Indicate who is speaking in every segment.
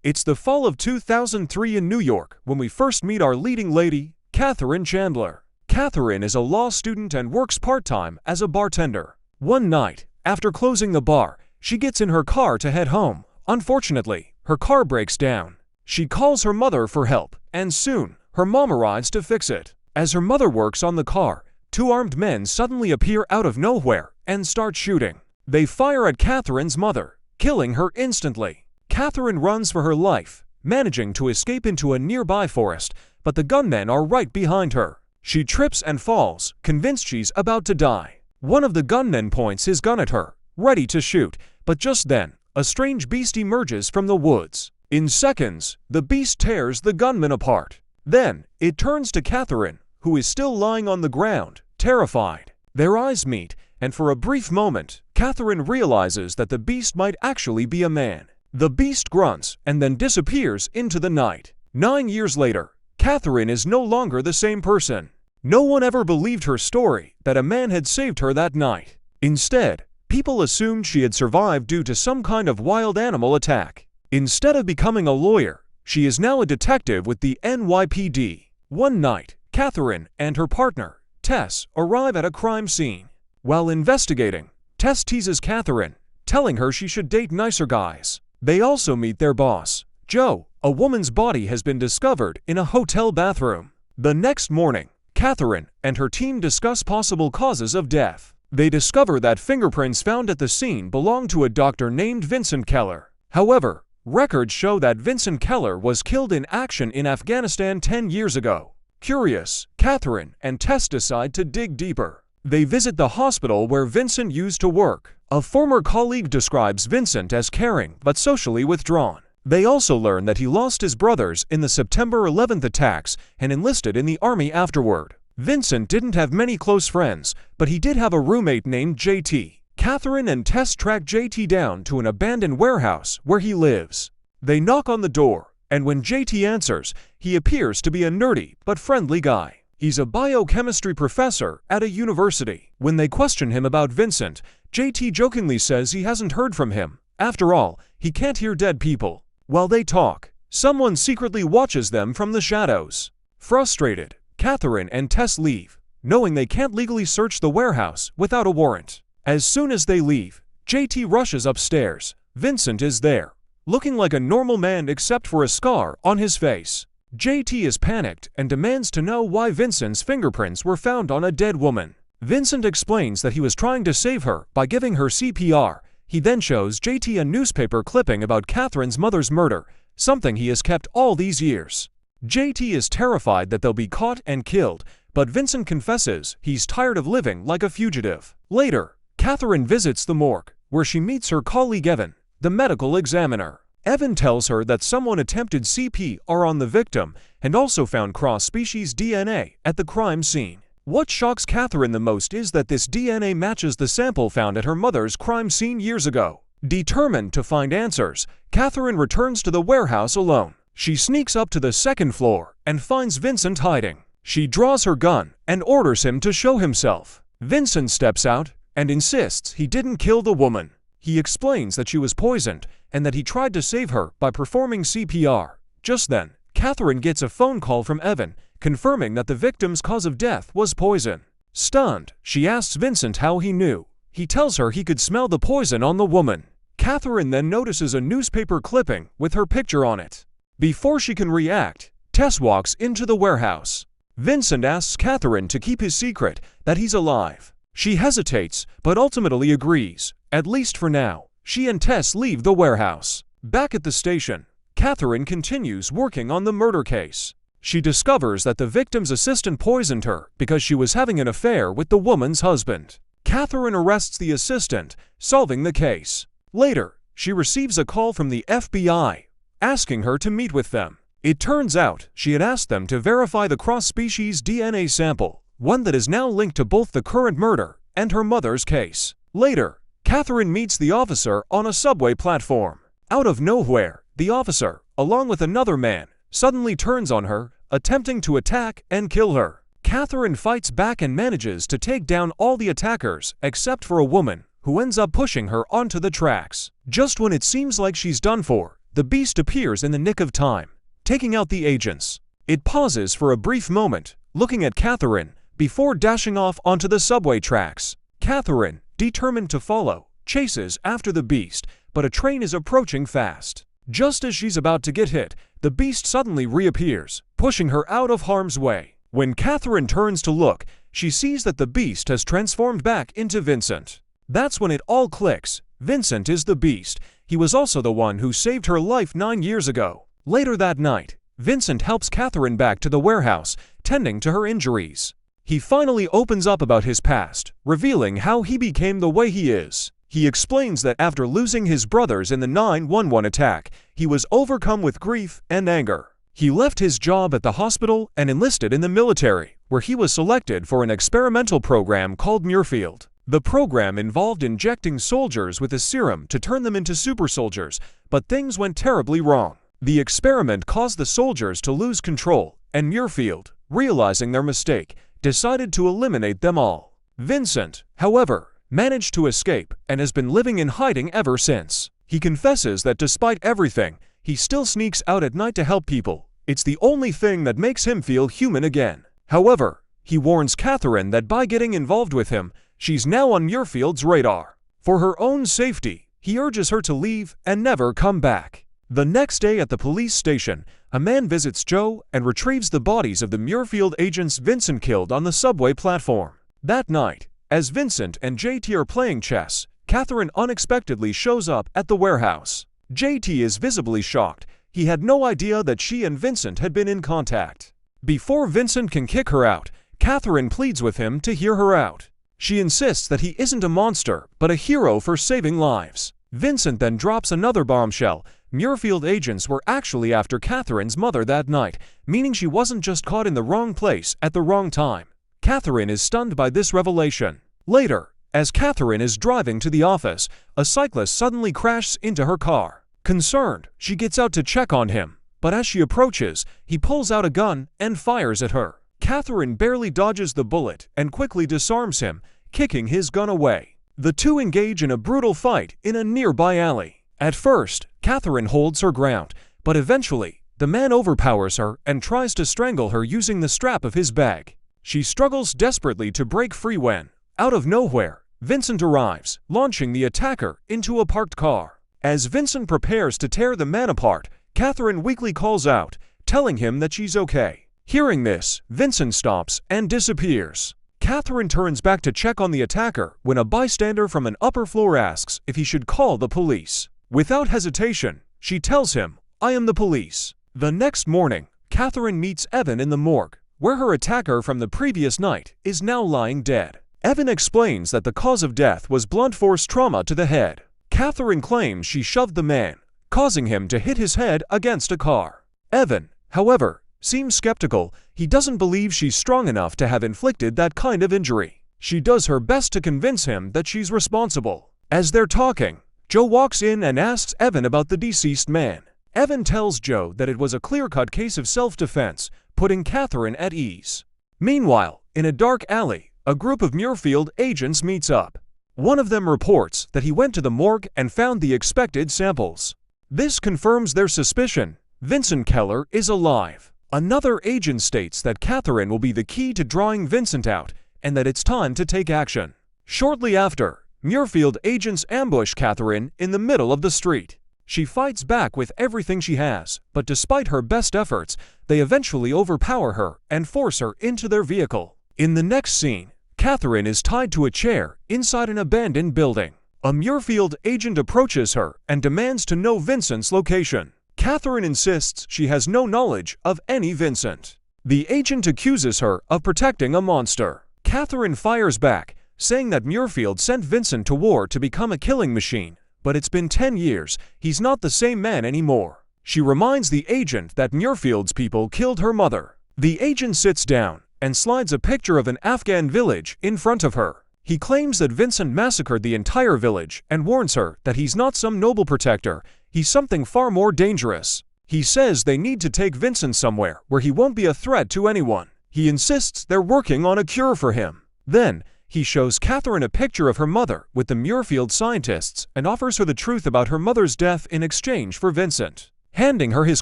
Speaker 1: It's the fall of 2003 in New York when we first meet our leading lady, Catherine Chandler. Catherine is a law student and works part-time as a bartender. One night, after closing the bar, she gets in her car to head home. Unfortunately, her car breaks down. She calls her mother for help, and soon, her mom arrives to fix it. As her mother works on the car, two armed men suddenly appear out of nowhere and start shooting. They fire at Catherine's mother, killing her instantly. Catherine runs for her life, managing to escape into a nearby forest, but the gunmen are right behind her. She trips and falls, convinced she's about to die. One of the gunmen points his gun at her, ready to shoot, but just then, a strange beast emerges from the woods. In seconds, the beast tears the gunman apart. Then, it turns to Catherine, who is still lying on the ground, terrified. Their eyes meet, and for a brief moment, Catherine realizes that the beast might actually be a man. The beast grunts and then disappears into the night. 9 years later, Catherine is no longer the same person. No one ever believed her story that a man had saved her that night. Instead, people assumed she had survived due to some kind of wild animal attack. Instead of becoming a lawyer, she is now a detective with the NYPD. One night, Catherine and her partner, Tess, arrive at a crime scene. While investigating, Tess teases Catherine, telling her she should date nicer guys. They also meet their boss, Joe. A woman's body has been discovered in a hotel bathroom. The next morning, Catherine and her team discuss possible causes of death. They discover that fingerprints found at the scene belong to a doctor named Vincent Keller. However, records show that Vincent Keller was killed in action in Afghanistan 10 years ago. Curious, Catherine and Tess decide to dig deeper. They visit the hospital where Vincent used to work. A former colleague describes Vincent as caring but socially withdrawn. They also learn that he lost his brothers in the September 11th attacks and enlisted in the army afterward. Vincent didn't have many close friends, but he did have a roommate named JT. Catherine and Tess track JT down to an abandoned warehouse where he lives. They knock on the door, and when JT answers, he appears to be a nerdy but friendly guy. He's a biochemistry professor at a university. When they question him about Vincent, JT jokingly says he hasn't heard from him. After all, he can't hear dead people. While they talk, someone secretly watches them from the shadows. Frustrated, Catherine and Tess leave, knowing they can't legally search the warehouse without a warrant. As soon as they leave, JT rushes upstairs. Vincent is there, looking like a normal man except for a scar on his face. JT is panicked and demands to know why Vincent's fingerprints were found on a dead woman. Vincent explains that he was trying to save her by giving her CPR. He then shows JT a newspaper clipping about Catherine's mother's murder, something he has kept all these years. JT is terrified that they'll be caught and killed, but Vincent confesses he's tired of living like a fugitive. Later, Catherine visits the morgue, where she meets her colleague Evan, the medical examiner. Evan tells her that someone attempted CPR on the victim and also found cross-species DNA at the crime scene. What shocks Catherine the most is that this DNA matches the sample found at her mother's crime scene years ago. Determined to find answers, Catherine returns to the warehouse alone. She sneaks up to the second floor and finds Vincent hiding. She draws her gun and orders him to show himself. Vincent steps out and insists he didn't kill the woman. He explains that she was poisoned and that he tried to save her by performing CPR. Just then, Catherine gets a phone call from Evan, confirming that the victim's cause of death was poison. Stunned, she asks Vincent how he knew. He tells her he could smell the poison on the woman. Catherine then notices a newspaper clipping with her picture on it. Before she can react, Tess walks into the warehouse. Vincent asks Catherine to keep his secret that he's alive. She hesitates, but ultimately agrees, at least for now. She and Tess leave the warehouse. Back at the station, Catherine continues working on the murder case. She discovers that the victim's assistant poisoned her because she was having an affair with the woman's husband. Catherine arrests the assistant, solving the case. Later, she receives a call from the FBI, asking her to meet with them. It turns out she had asked them to verify the cross-species DNA sample, one that is now linked to both the current murder and her mother's case. Later, Catherine meets the officer on a subway platform. Out of nowhere, the officer, along with another man, suddenly turns on her, attempting to attack and kill her. Catherine fights back and manages to take down all the attackers except for a woman, who ends up pushing her onto the tracks. Just when it seems like she's done for, the beast appears in the nick of time, taking out the agents. It pauses for a brief moment, looking at Catherine, before dashing off onto the subway tracks. Catherine, determined to follow, chases after the beast, but a train is approaching fast. Just as she's about to get hit, the beast suddenly reappears, pushing her out of harm's way. When Catherine turns to look, she sees that the beast has transformed back into Vincent. That's when it all clicks. Vincent is the beast. He was also the one who saved her life 9 years ago. Later that night, Vincent helps Catherine back to the warehouse, tending to her injuries. He finally opens up about his past, revealing how he became the way he is. He explains that after losing his brothers in the 9/11 attack, he was overcome with grief and anger. He left his job at the hospital and enlisted in the military, where he was selected for an experimental program called Muirfield. The program involved injecting soldiers with a serum to turn them into super soldiers, but things went terribly wrong. The experiment caused the soldiers to lose control, and Muirfield, realizing their mistake, decided to eliminate them all. Vincent, however, managed to escape and has been living in hiding ever since. He confesses that despite everything, he still sneaks out at night to help people. It's the only thing that makes him feel human again. However, he warns Catherine that by getting involved with him, she's now on Muirfield's radar. For her own safety, he urges her to leave and never come back. The next day at the police station, a man visits Joe and retrieves the bodies of the Muirfield agents Vincent killed on the subway platform. That night, as Vincent and JT are playing chess, Catherine unexpectedly shows up at the warehouse. JT is visibly shocked. He had no idea that she and Vincent had been in contact. Before Vincent can kick her out, Catherine pleads with him to hear her out. She insists that he isn't a monster, but a hero for saving lives. Vincent then drops another bombshell. Muirfield agents were actually after Catherine's mother that night, meaning she wasn't just caught in the wrong place at the wrong time. Catherine is stunned by this revelation. Later, as Catherine is driving to the office, a cyclist suddenly crashes into her car. Concerned, she gets out to check on him, but as she approaches, he pulls out a gun and fires at her. Catherine barely dodges the bullet and quickly disarms him, kicking his gun away. The two engage in a brutal fight in a nearby alley. At first, Catherine holds her ground, but eventually, the man overpowers her and tries to strangle her using the strap of his bag. She struggles desperately to break free when, out of nowhere, Vincent arrives, launching the attacker into a parked car. As Vincent prepares to tear the man apart, Catherine weakly calls out, telling him that she's okay. Hearing this, Vincent stops and disappears. Catherine turns back to check on the attacker when a bystander from an upper floor asks if he should call the police. Without hesitation, she tells him, "I am the police." The next morning, Catherine meets Evan in the morgue, where her attacker from the previous night is now lying dead. Evan explains that the cause of death was blunt force trauma to the head. Catherine claims she shoved the man, causing him to hit his head against a car. Evan, however, seems skeptical. He doesn't believe she's strong enough to have inflicted that kind of injury. She does her best to convince him that she's responsible. As they're talking, Joe walks in and asks Evan about the deceased man. Evan tells Joe that it was a clear-cut case of self-defense, putting Catherine at ease. Meanwhile, in a dark alley, a group of Muirfield agents meets up. One of them reports that he went to the morgue and found the expected samples. This confirms their suspicion. Vincent Keller is alive. Another agent states that Catherine will be the key to drawing Vincent out and that it's time to take action. Shortly after, Muirfield agents ambush Catherine in the middle of the street. She fights back with everything she has, but despite her best efforts, they eventually overpower her and force her into their vehicle. In the next scene, Catherine is tied to a chair inside an abandoned building. A Muirfield agent approaches her and demands to know Vincent's location. Catherine insists she has no knowledge of any Vincent. The agent accuses her of protecting a monster. Catherine fires back, saying that Muirfield sent Vincent to war to become a killing machine, but it's been 10 years, he's not the same man anymore. She reminds the agent that Muirfield's people killed her mother. The agent sits down and slides a picture of an Afghan village in front of her. He claims that Vincent massacred the entire village and warns her that he's not some noble protector, he's something far more dangerous. He says they need to take Vincent somewhere where he won't be a threat to anyone. He insists they're working on a cure for him. Then, He shows Catherine a picture of her mother with the Muirfield scientists and offers her the truth about her mother's death in exchange for Vincent. Handing her his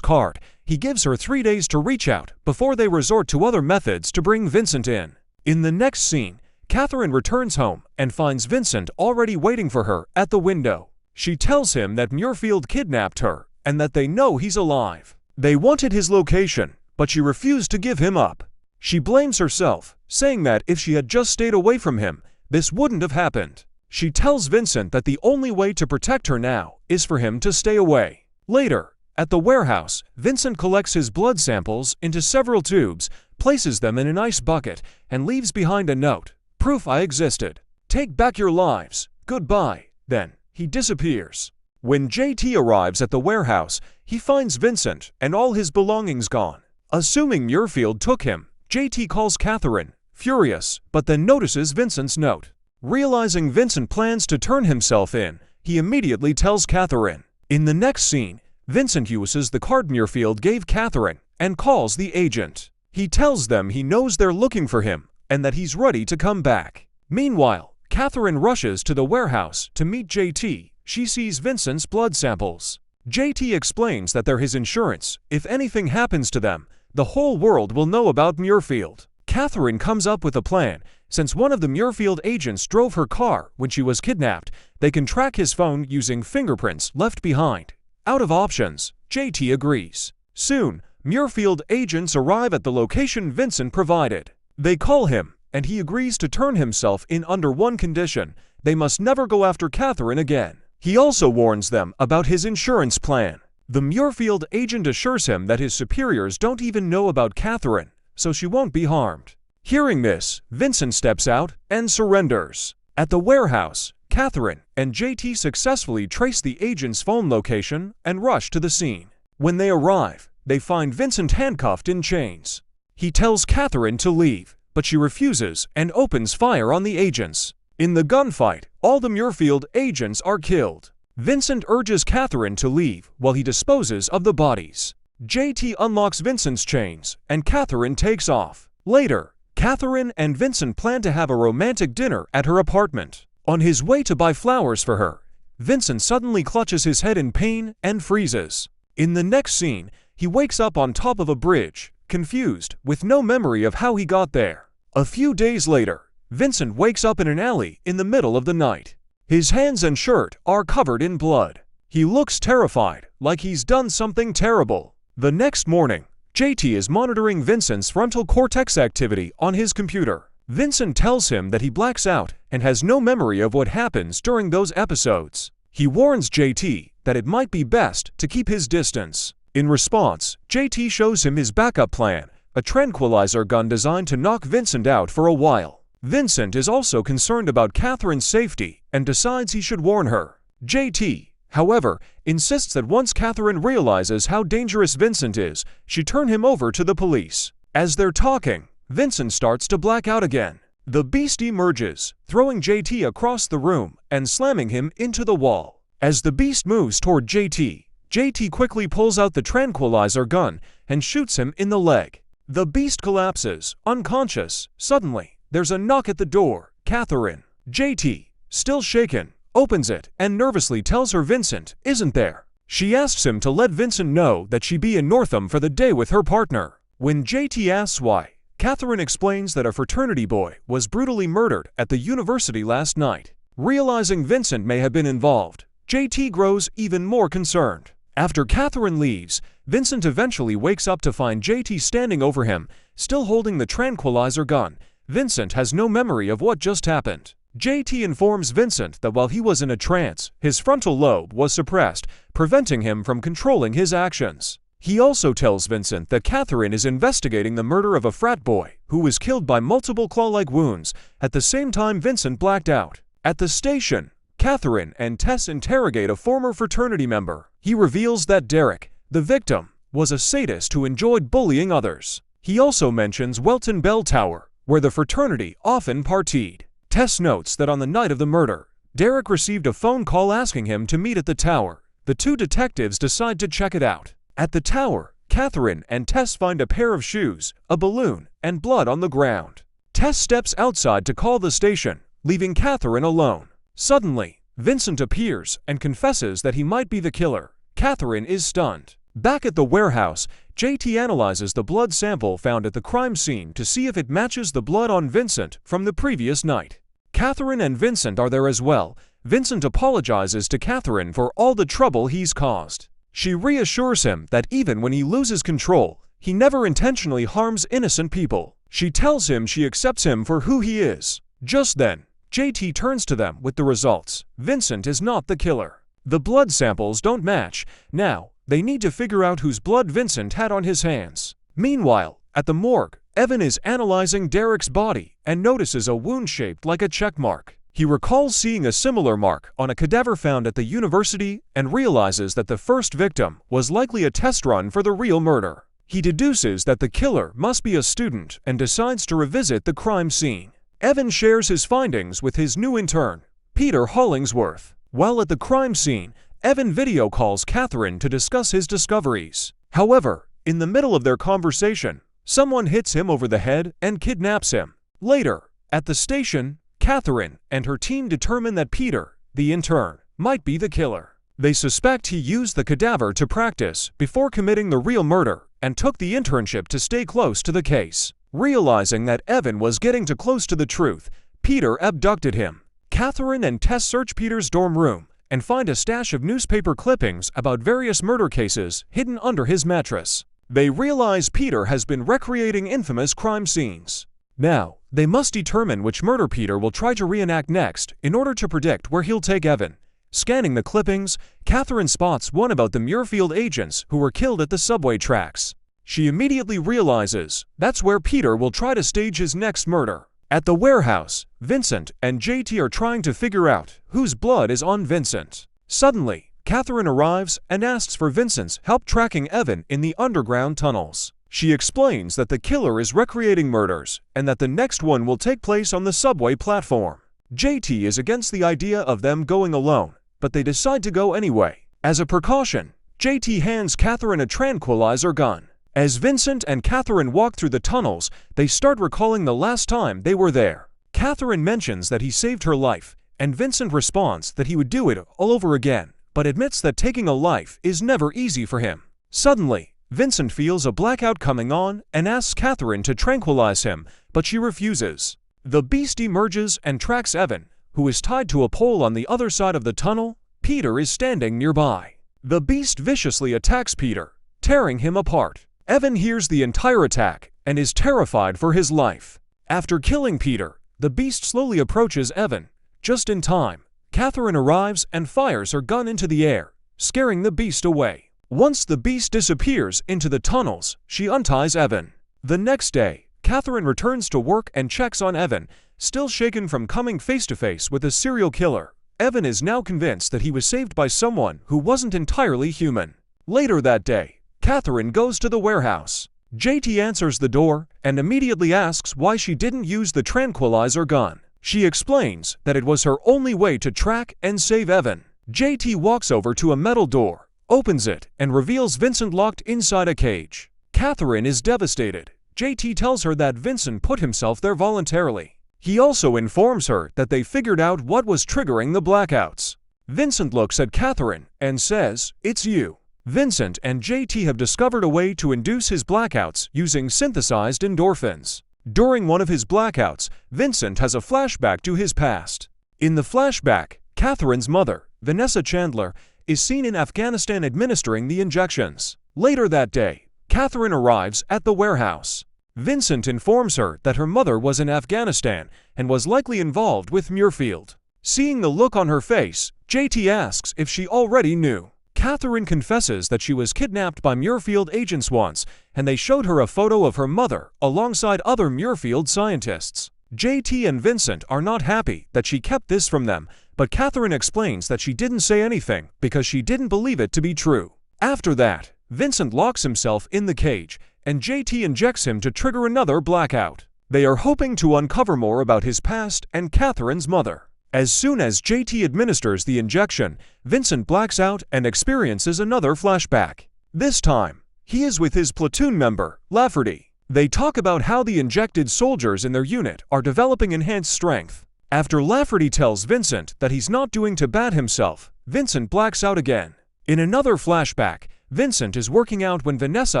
Speaker 1: card, he gives her 3 days to reach out before they resort to other methods to bring Vincent in. In the next scene, Catherine returns home and finds Vincent already waiting for her at the window. She tells him that Muirfield kidnapped her and that they know he's alive. They wanted his location, but she refused to give him up. She blames herself, saying that if she had just stayed away from him, this wouldn't have happened. She tells Vincent that the only way to protect her now is for him to stay away. Later, at the warehouse, Vincent collects his blood samples into several tubes, places them in an ice bucket, and leaves behind a note. "Proof I existed. Take back your lives. Goodbye." Then, he disappears. When JT arrives at the warehouse, he finds Vincent and all his belongings gone. Assuming Muirfield took him, JT calls Catherine, furious, but then notices Vincent's note. Realizing Vincent plans to turn himself in, he immediately tells Catherine. In the next scene, Vincent uses the card Muirfield gave Catherine and calls the agent. He tells them he knows they're looking for him and that he's ready to come back. Meanwhile, Catherine rushes to the warehouse to meet JT. She sees Vincent's blood samples. JT explains that they're his insurance. If anything happens to them, the whole world will know about Muirfield. Catherine comes up with a plan. Since one of the Muirfield agents drove her car when she was kidnapped, they can track his phone using fingerprints left behind. Out of options, JT agrees. Soon, Muirfield agents arrive at the location Vincent provided. They call him, and he agrees to turn himself in under one condition: they must never go after Catherine again. He also warns them about his insurance plan. The Muirfield agent assures him that his superiors don't even know about Catherine, so she won't be harmed. Hearing this, Vincent steps out and surrenders. At the warehouse, Catherine and JT successfully trace the agent's phone location and rush to the scene. When they arrive, they find Vincent handcuffed in chains. He tells Catherine to leave, but she refuses and opens fire on the agents. In the gunfight, all the Muirfield agents are killed. Vincent urges Catherine to leave while he disposes of the bodies. JT unlocks Vincent's chains, and Catherine takes off. Later, Catherine and Vincent plan to have a romantic dinner at her apartment. On his way to buy flowers for her, Vincent suddenly clutches his head in pain and freezes. In the next scene, he wakes up on top of a bridge, confused, with no memory of how he got there. A few days later, Vincent wakes up in an alley in the middle of the night. His hands and shirt are covered in blood. He looks terrified, like he's done something terrible. The next morning, JT is monitoring Vincent's frontal cortex activity on his computer. Vincent tells him that he blacks out and has no memory of what happens during those episodes. He warns JT that it might be best to keep his distance. In response, JT shows him his backup plan, a tranquilizer gun designed to knock Vincent out for a while. Vincent is also concerned about Catherine's safety and decides he should warn her. JT, however, insists that once Catherine realizes how dangerous Vincent is, she turn him over to the police. As they're talking, Vincent starts to black out again. The beast emerges, throwing JT across the room and slamming him into the wall. As the beast moves toward JT quickly pulls out the tranquilizer gun and shoots him in the leg. The beast collapses, unconscious. Suddenly, there's a knock at the door. Catherine. JT, still shaken, opens it and nervously tells her Vincent isn't there. She asks him to let Vincent know that she'd be in Northam for the day with her partner. When JT asks why, Catherine explains that a fraternity boy was brutally murdered at the university last night. Realizing Vincent may have been involved, JT grows even more concerned. After Catherine leaves, Vincent eventually wakes up to find JT standing over him, still holding the tranquilizer gun. Vincent has no memory of what just happened. JT informs Vincent that while he was in a trance, his frontal lobe was suppressed, preventing him from controlling his actions. He also tells Vincent that Catherine is investigating the murder of a frat boy who was killed by multiple claw-like wounds. At the same time, Vincent blacked out. At the station, Catherine and Tess interrogate a former fraternity member. He reveals that Derek, the victim, was a sadist who enjoyed bullying others. He also mentions Welton Bell Tower, where the fraternity often partied. Tess notes that on the night of the murder, Derek received a phone call asking him to meet at the tower. The two detectives decide to check it out. At the tower, Catherine and Tess find a pair of shoes, a balloon, and blood on the ground. Tess steps outside to call the station, leaving Catherine alone. Suddenly, Vincent appears and confesses that he might be the killer. Catherine is stunned. Back at the warehouse, JT analyzes the blood sample found at the crime scene to see if it matches the blood on Vincent from the previous night. Catherine and Vincent are there as well. Vincent apologizes to Catherine for all the trouble he's caused. She reassures him that even when he loses control, he never intentionally harms innocent people. She tells him she accepts him for who he is. Just then, JT turns to them with the results. Vincent is not the killer. The blood samples don't match. Now, they need to figure out whose blood Vincent had on his hands. Meanwhile, at the morgue, Evan is analyzing Derek's body and notices a wound shaped like a check mark. He recalls seeing a similar mark on a cadaver found at the university and realizes that the first victim was likely a test run for the real murder. He deduces that the killer must be a student and decides to revisit the crime scene. Evan shares his findings with his new intern, Peter Hollingsworth. While at the crime scene, Evan video calls Catherine to discuss his discoveries. However, in the middle of their conversation, someone hits him over the head and kidnaps him. Later, at the station, Catherine and her team determine that Peter, the intern, might be the killer. They suspect he used the cadaver to practice before committing the real murder and took the internship to stay close to the case. Realizing that Evan was getting too close to the truth, Peter abducted him. Catherine and Tess search Peter's dorm room and find a stash of newspaper clippings about various murder cases hidden under his mattress. They realize Peter has been recreating infamous crime scenes. Now, they must determine which murder Peter will try to reenact next in order to predict where he'll take Evan. Scanning the clippings, Catherine spots one about the Muirfield agents who were killed at the subway tracks. She immediately realizes that's where Peter will try to stage his next murder. At the warehouse, Vincent and JT are trying to figure out whose blood is on Vincent. Suddenly, Catherine arrives and asks for Vincent's help tracking Evan in the underground tunnels. She explains that the killer is recreating murders and that the next one will take place on the subway platform. JT is against the idea of them going alone, but they decide to go anyway. As a precaution, JT hands Catherine a tranquilizer gun. As Vincent and Catherine walk through the tunnels, they start recalling the last time they were there. Catherine mentions that he saved her life, and Vincent responds that he would do it all over again, but admits that taking a life is never easy for him. Suddenly, Vincent feels a blackout coming on and asks Catherine to tranquilize him, but she refuses. The beast emerges and tracks Evan, who is tied to a pole on the other side of the tunnel. Peter is standing nearby. The beast viciously attacks Peter, tearing him apart. Evan hears the entire attack and is terrified for his life. After killing Peter, the beast slowly approaches Evan. Just in time, Catherine arrives and fires her gun into the air, scaring the beast away. Once the beast disappears into the tunnels, she unties Evan. The next day, Catherine returns to work and checks on Evan, still shaken from coming face-to-face with a serial killer. Evan is now convinced that he was saved by someone who wasn't entirely human. Later that day, Catherine goes to the warehouse. JT answers the door and immediately asks why she didn't use the tranquilizer gun. She explains that it was her only way to track and save Evan. JT walks over to a metal door, opens it, and reveals Vincent locked inside a cage. Catherine is devastated. JT tells her that Vincent put himself there voluntarily. He also informs her that they figured out what was triggering the blackouts. Vincent looks at Catherine and says, "It's you." Vincent and JT have discovered a way to induce his blackouts using synthesized endorphins. During one of his blackouts, Vincent has a flashback to his past. In the flashback, Catherine's mother, Vanessa Chandler, is seen in Afghanistan administering the injections. Later that day, Catherine arrives at the warehouse. Vincent informs her that her mother was in Afghanistan and was likely involved with Muirfield. Seeing the look on her face, JT asks if she already knew. Catherine confesses that she was kidnapped by Muirfield agents once, and they showed her a photo of her mother alongside other Muirfield scientists. JT and Vincent are not happy that she kept this from them, but Catherine explains that she didn't say anything because she didn't believe it to be true. After that, Vincent locks himself in the cage, and JT injects him to trigger another blackout. They are hoping to uncover more about his past and Catherine's mother. As soon as JT administers the injection, Vincent blacks out and experiences another flashback. This time, he is with his platoon member, Lafferty. They talk about how the injected soldiers in their unit are developing enhanced strength. After Lafferty tells Vincent that he's not doing too bad himself, Vincent blacks out again. In another flashback, Vincent is working out when Vanessa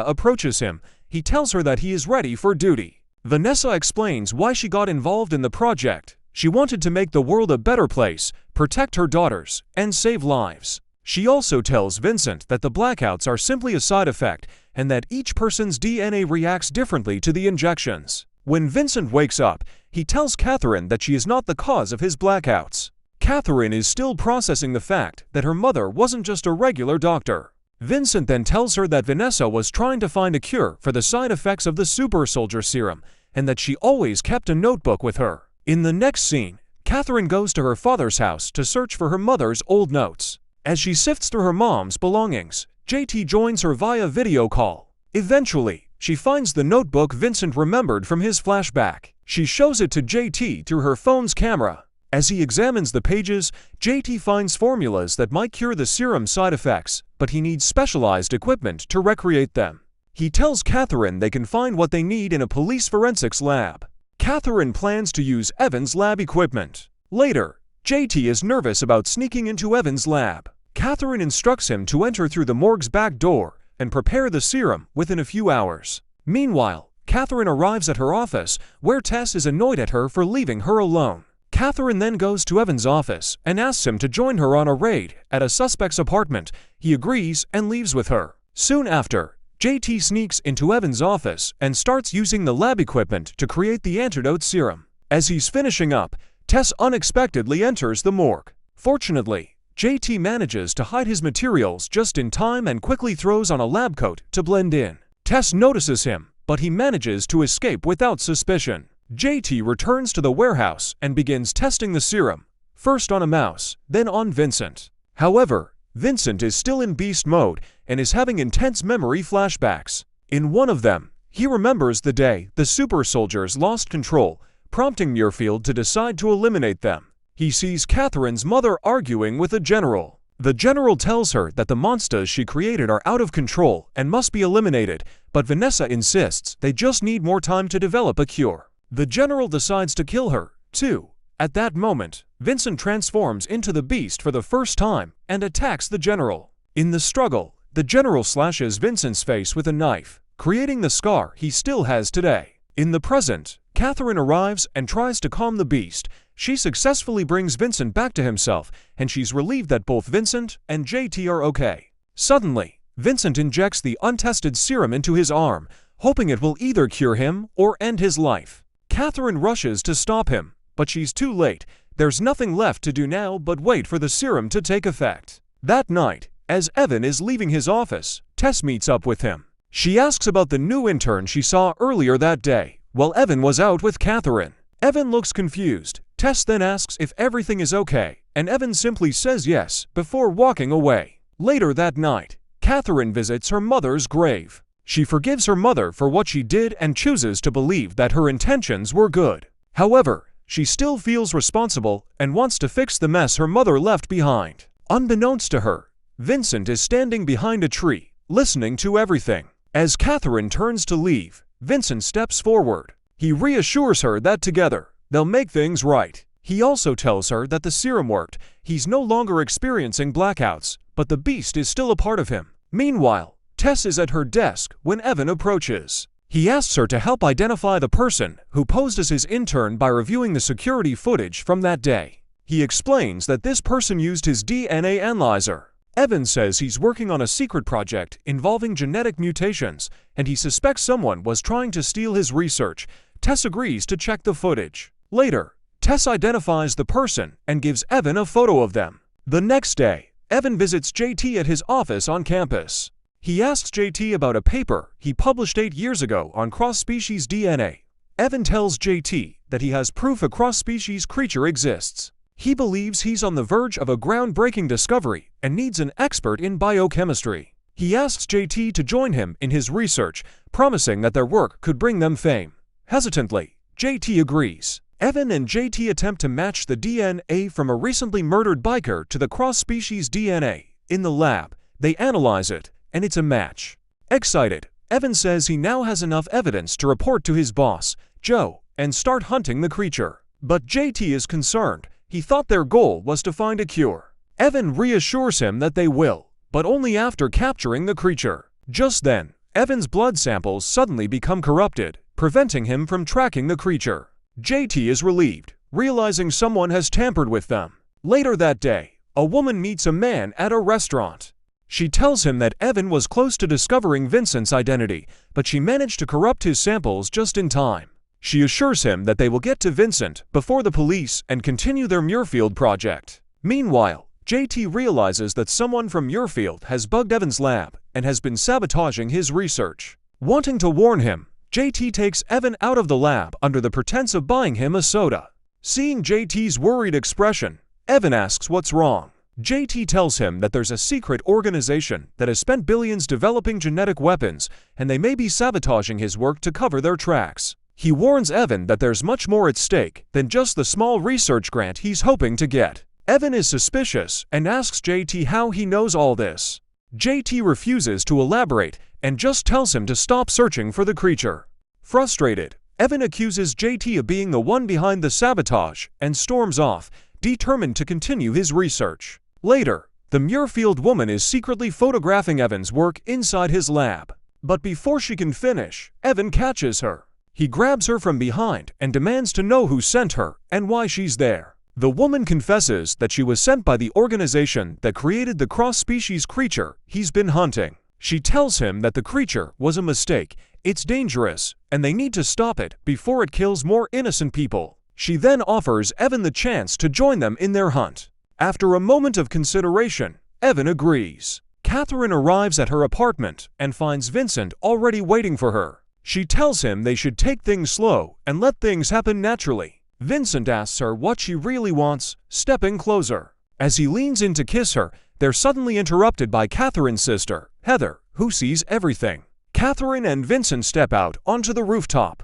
Speaker 1: approaches him. He tells her that he is ready for duty. Vanessa explains why she got involved in the project. She wanted to make the world a better place, protect her daughters, and save lives. She also tells Vincent that the blackouts are simply a side effect and that each person's DNA reacts differently to the injections. When Vincent wakes up, he tells Catherine that she is not the cause of his blackouts. Catherine is still processing the fact that her mother wasn't just a regular doctor. Vincent then tells her that Vanessa was trying to find a cure for the side effects of the super soldier serum and that she always kept a notebook with her. In the next scene, Catherine goes to her father's house to search for her mother's old notes. As she sifts through her mom's belongings, JT joins her via video call. Eventually, she finds the notebook Vincent remembered from his flashback. She shows it to JT through her phone's camera. As he examines the pages, JT finds formulas that might cure the serum side effects, but he needs specialized equipment to recreate them. He tells Catherine they can find what they need in a police forensics lab. Catherine plans to use Evan's lab equipment. Later, JT is nervous about sneaking into Evan's lab. Catherine instructs him to enter through the morgue's back door and prepare the serum within a few hours. Meanwhile, Catherine arrives at her office, where Tess is annoyed at her for leaving her alone. Catherine then goes to Evan's office and asks him to join her on a raid at a suspect's apartment. He agrees and leaves with her. Soon after, JT sneaks into Evan's office and starts using the lab equipment to create the antidote serum. As he's finishing up, Tess unexpectedly enters the morgue. Fortunately, JT manages to hide his materials just in time and quickly throws on a lab coat to blend in. Tess notices him, but he manages to escape without suspicion. JT returns to the warehouse and begins testing the serum, first on a mouse, then on Vincent. However, Vincent is still in beast mode and is having intense memory flashbacks. In one of them, he remembers the day the super soldiers lost control, prompting Muirfield to decide to eliminate them. He sees Catherine's mother arguing with a general. The general tells her that the monsters she created are out of control and must be eliminated, but Vanessa insists they just need more time to develop a cure. The general decides to kill her, too. At that moment, Vincent transforms into the beast for the first time and attacks the general. In the struggle, the general slashes Vincent's face with a knife, creating the scar he still has today. In the present, Catherine arrives and tries to calm the beast. She successfully brings Vincent back to himself, and she's relieved that both Vincent and JT are okay. Suddenly, Vincent injects the untested serum into his arm, hoping it will either cure him or end his life. Catherine rushes to stop him, but she's too late. There's nothing left to do now but wait for the serum to take effect. That night, as Evan is leaving his office, Tess meets up with him. She asks about the new intern she saw earlier that day, while Evan was out with Catherine. Evan looks confused. Tess then asks if everything is okay, and Evan simply says yes before walking away. Later that night, Catherine visits her mother's grave. She forgives her mother for what she did and chooses to believe that her intentions were good. However, she still feels responsible and wants to fix the mess her mother left behind. Unbeknownst to her, Vincent is standing behind a tree, listening to everything. As Catherine turns to leave, Vincent steps forward. He reassures her that together, they'll make things right. He also tells her that the serum worked. He's no longer experiencing blackouts, but the beast is still a part of him. Meanwhile, Tess is at her desk when Evan approaches. He asks her to help identify the person who posed as his intern by reviewing the security footage from that day. He explains that this person used his DNA analyzer. Evan says he's working on a secret project involving genetic mutations, and he suspects someone was trying to steal his research. Tess agrees to check the footage. Later, Tess identifies the person and gives Evan a photo of them. The next day, Evan visits JT at his office on campus. He asks JT about a paper he published 8 years ago on cross-species DNA. Evan tells JT that he has proof a cross-species creature exists. He believes he's on the verge of a groundbreaking discovery and needs an expert in biochemistry. He asks JT to join him in his research, promising that their work could bring them fame. Hesitantly, JT agrees. Evan and JT attempt to match the DNA from a recently murdered biker to the cross-species DNA. In the lab, they analyze it, and it's a match. Excited, Evan says he now has enough evidence to report to his boss, Joe, and start hunting the creature. But JT is concerned. He thought their goal was to find a cure. Evan reassures him that they will, but only after capturing the creature. Just then, Evan's blood samples suddenly become corrupted, preventing him from tracking the creature. JT is relieved, realizing someone has tampered with them. Later that day, a woman meets a man at a restaurant. She tells him that Evan was close to discovering Vincent's identity, but she managed to corrupt his samples just in time. She assures him that they will get to Vincent before the police and continue their Muirfield project. Meanwhile, JT realizes that someone from Muirfield has bugged Evan's lab and has been sabotaging his research. Wanting to warn him, JT takes Evan out of the lab under the pretense of buying him a soda. Seeing JT's worried expression, Evan asks what's wrong. JT tells him that there's a secret organization that has spent billions developing genetic weapons, and they may be sabotaging his work to cover their tracks. He warns Evan that there's much more at stake than just the small research grant he's hoping to get. Evan is suspicious and asks JT how he knows all this. JT refuses to elaborate and just tells him to stop searching for the creature. Frustrated, Evan accuses JT of being the one behind the sabotage and storms off, determined to continue his research. Later, the Muirfield woman is secretly photographing Evan's work inside his lab. But before she can finish, Evan catches her. He grabs her from behind and demands to know who sent her and why she's there. The woman confesses that she was sent by the organization that created the cross-species creature he's been hunting. She tells him that the creature was a mistake, it's dangerous, and they need to stop it before it kills more innocent people. She then offers Evan the chance to join them in their hunt. After a moment of consideration, Evan agrees. Catherine arrives at her apartment and finds Vincent already waiting for her. She tells him they should take things slow and let things happen naturally. Vincent asks her what she really wants, stepping closer. As he leans in to kiss her, they're suddenly interrupted by Catherine's sister, Heather, who sees everything. Catherine and Vincent step out onto the rooftop.